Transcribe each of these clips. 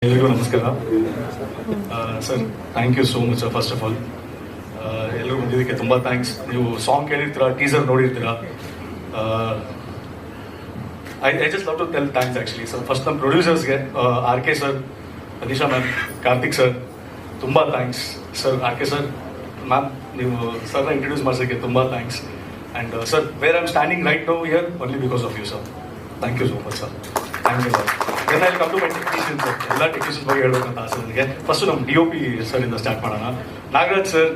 ಎಲ್ರಿಗೂ ನಮಸ್ಕಾರ sir. Thank you so much first of all. ಎಲ್ಲರೂ ಬಂದಿದ್ದಕ್ಕೆ ತುಂಬ ಥ್ಯಾಂಕ್ಸ್. ನೀವು ಸಾಂಗ್ ಕೇಳಿರ್ತೀರಾ, ಟೀಸರ್ ನೋಡಿರ್ತೀರಾ. I just love to tell thanks actually. So first ನಮ್ಮ ಪ್ರೊಡ್ಯೂಸರ್ಸ್ಗೆ R K sir, Anisha ma'am, Karthik sir, ತುಂಬ thanks sir. R K sir, ma'am, ನೀವು ಸರ್ನ ಇಂಟ್ರೊಡ್ಯೂಸ್ ಮಾಡಿಸೋಕ್ಕೆ ತುಂಬ thanks. And sir, where I am standing right now here only because of you sir. Thank you so much sir. Thank you sir. Then I come to my technicians. ಎಲ್ಲ technicians ಬಗ್ಗೆ ಹೇಳ್ಬೇಕಂತ ಆಸೆ ನನಗೆ. First ನಮ್ಮ DOP sir ಇಂದ start ಮಾಡೋಣ. Nagaraj sir,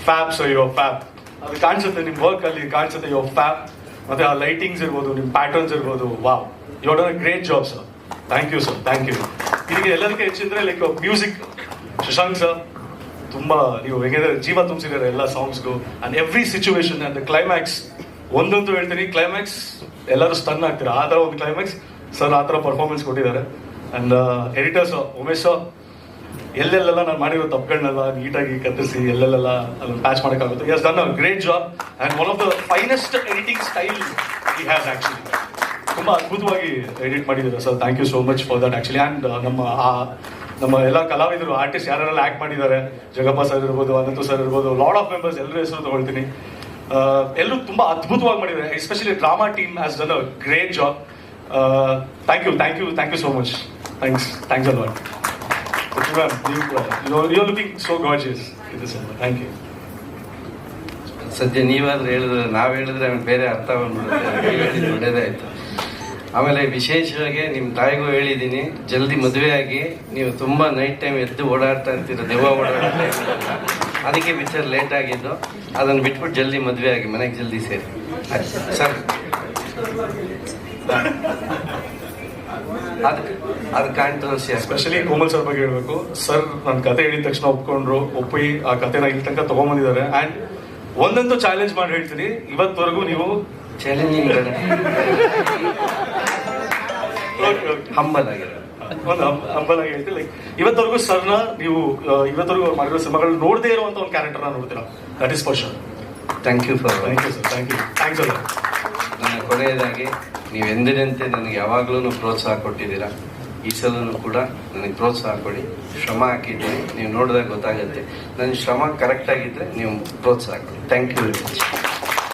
fab sir, your fab. ಅದು ಕಾಣಿಸುತ್ತೆ ನಿಮ್ಮ ವರ್ಕಲ್ಲಿ, ಕಾಣಿಸುತ್ತೆ ಯುವರ್ ಫ್ಯಾಬ್. ಮತ್ತು ಆ ಲೈಟಿಂಗ್ಸ್ ಇರ್ಬೋದು, ನಿಮ್ಮ ಪ್ಯಾಟರ್ನ್ಸ್ ಇರ್ಬೋದು, wow, you are done a great job sir. Thank you sir, thank you. ಇದಕ್ಕೆ ಎಲ್ಲದಕ್ಕೆ ಹೆಚ್ಚಿದ್ರೆ ಲೈಕ್ ಮ್ಯೂಸಿಕ್, ಶಶಾಂಕ್ ಸರ್, ತುಂಬ ನೀವು ಹೆಂಗಿದ್ರೆ ಜೀವ ತುಂಬಿಸಿದ್ದಾರೆ ಎಲ್ಲ ಸಾಂಗ್ಸ್ಗೂ. And every situation and the climax, ಒಂದಂತೂ ಹೇಳ್ತೀನಿ, ಕ್ಲೈಮ್ಯಾಕ್ಸ್ ಎಲ್ಲರೂ ಸ್ಟನ್ ಆಗ್ತೀರಾ. ಆ ಥರ ಒಂದು ಕ್ಲೈಮ್ಯಾಕ್ಸ್ ಸರ್ ಆ ಥರ ಪರ್ಫಾರ್ಮೆನ್ಸ್ ಕೊಟ್ಟಿದ್ದಾರೆ. ಆ್ಯಂಡ್ ಎಡಿಟರ್ಸ್ ಉಮೇಶ್ ಸರ್, ಎಲ್ಲೆಲ್ಲೆಲ್ಲ ನಾನು ಮಾಡಿರೋ ತಪ್ಪುಗಳನ್ನೆಲ್ಲ ನೀಟಾಗಿ ಕತ್ತರಿಸಿ ಎಲ್ಲೆಲ್ಲೆಲ್ಲ ಅದನ್ನು ಪ್ಯಾಚ್ ಮಾಡೋಕ್ಕಾಗುತ್ತೆ. He has done a great job and one of the finest editing style he has actually. ತುಂಬ ಅದ್ಭುತವಾಗಿ ಎಡಿಟ್ ಮಾಡಿದ್ದಾರೆ sir. Thank you so much for that actually. And ನಮ್ಮ ಎಲ್ಲ ಕಲಾವಿದರು, ಆರ್ಟಿಸ್ಟ್ ಯಾರೆಲ್ಲ ಆ್ಯಕ್ಟ್ ಮಾಡಿದ್ದಾರೆ, ಜಗಪ್ಪ ಸರ್ ಇರ್ಬೋದು, ಅನಂತು ಸರ್ ಇರ್ಬೋದು, ಲಾಡ್ ಆಫ್ ಮೆಂಬರ್ಸ್, ಎಲ್ಲರೂ ಹೆಸರು ತಗೊಳ್ತೀನಿ. ಎಲ್ಲರೂ ತುಂಬ ಅದ್ಭುತವಾಗಿ ಮಾಡಿದ್ದಾರೆ. Especially drama team has done a great job. Thank you so much. Thanks a lot. You are looking so gorgeous ಇದು ಸರ್. Thank you. ಸದ್ಯ ನೀವಾದ್ರೆ ಹೇಳಿದ್ರೆ, ನಾವು ಹೇಳಿದ್ರೆ ಆಮೇಲೆ ಬೇರೆ ಅರ್ಥ ಬಂದ್ಬಿಡುತ್ತೆ. ಹೇಳಿದ್ದು ಒಳ್ಳೇದೇ ಆಯ್ತು. ಆಮೇಲೆ ವಿಶೇಷವಾಗಿ ನಿಮ್ಮ ತಾಯಿಗೂ ಹೇಳಿದ್ದೀನಿ, ಜಲ್ದಿ ಮದುವೆ ಆಗಿ ನೀವು ತುಂಬ ನೈಟ್ ಟೈಮ್ ಎದ್ದು ಓಡಾಡ್ತಾ ಇರ್ತೀರ, ದೆವ್ವ ಓಡಾಡ್ತಾ ಇರ್ತೀರ. ಅದಕ್ಕೆ ಪಿಕ್ಚರ್ ಲೇಟ್ ಆಗಿದ್ದು. ಅದನ್ನು ಬಿಟ್ಬಿಟ್ಟು ಜಲ್ದಿ ಮದುವೆ ಆಗಿ ಮನೆಗೆ ಜಲ್ದಿ ಸೇರಿ ಸರ್. ಅದು ಕಾಂಟ್ರವರ್ಸಿ. ಎಸ್ಪೆಷಲಿ ಕೋಮಲ್ ಸರ್ ಬಗ್ಗೆ ಹೇಳಬೇಕು. ಸರ್ ನನ್ನ ಕತೆ ಹೇಳಿದ ತಕ್ಷಣ ಒಪ್ಪಿ ಆ ಕತೆನ ಇಲ್ಲಿ ತನಕ ತಗೊಂಡ್ಬಂದಿದ್ದಾರೆ. ಆ್ಯಂಡ್ ಒಂದಂತೂ ಚಾಲೆಂಜ್ ಮಾಡಿ ಹೇಳ್ತೀನಿ, ಇವತ್ತವರೆಗೂ ನೀವು ಚಾಲೆಂಜಿಂಗ್ ಹಂಬಲ್ ಆಗಿರೋ ಒಂದು ಹಂಬಲಾಗಿ ಹೇಳ್ತೀನಿ. ಲೈಕ್ ಇವತ್ತವರೆಗೂ ಸರ್ನ ನೀವು ಇವತ್ತವರೆಗೂ ಮಾಡಿರೋ ಸಿನಿಮಾಗಳು ನೋಡದೇ ಇರುವಂತ ಒಂದು ಕ್ಯಾರೆಕ್ಟರ್ನ ನೋಡ್ತೀರಾ. That is for sure. Thank you sir. Thanks ಅಲ್ಲ. ನನ್ನ ಕೊನೆಯದಾಗಿ, ನೀವು ಎಂದಿನಂತೆ ನನಗೆ ಯಾವಾಗಲೂ ಪ್ರೋತ್ಸಾಹ ಕೊಟ್ಟಿದ್ದೀರಾ. ಈ ಸಲನೂ ಕೂಡ ನನಗೆ ಪ್ರೋತ್ಸಾಹ ಕೊಡಿ. ಶ್ರಮ ಹಾಕಿದ್ದೀನಿ, ನೀವು ನೋಡಿದಾಗ ಗೊತ್ತಾಗುತ್ತೆ. ನನ್ನ ಶ್ರಮ ಕರೆಕ್ಟ್ ಆಗಿದ್ದರೆ ನೀವು ಪ್ರೋತ್ಸಾಹ ಕೊಡಿ. Thank you very much.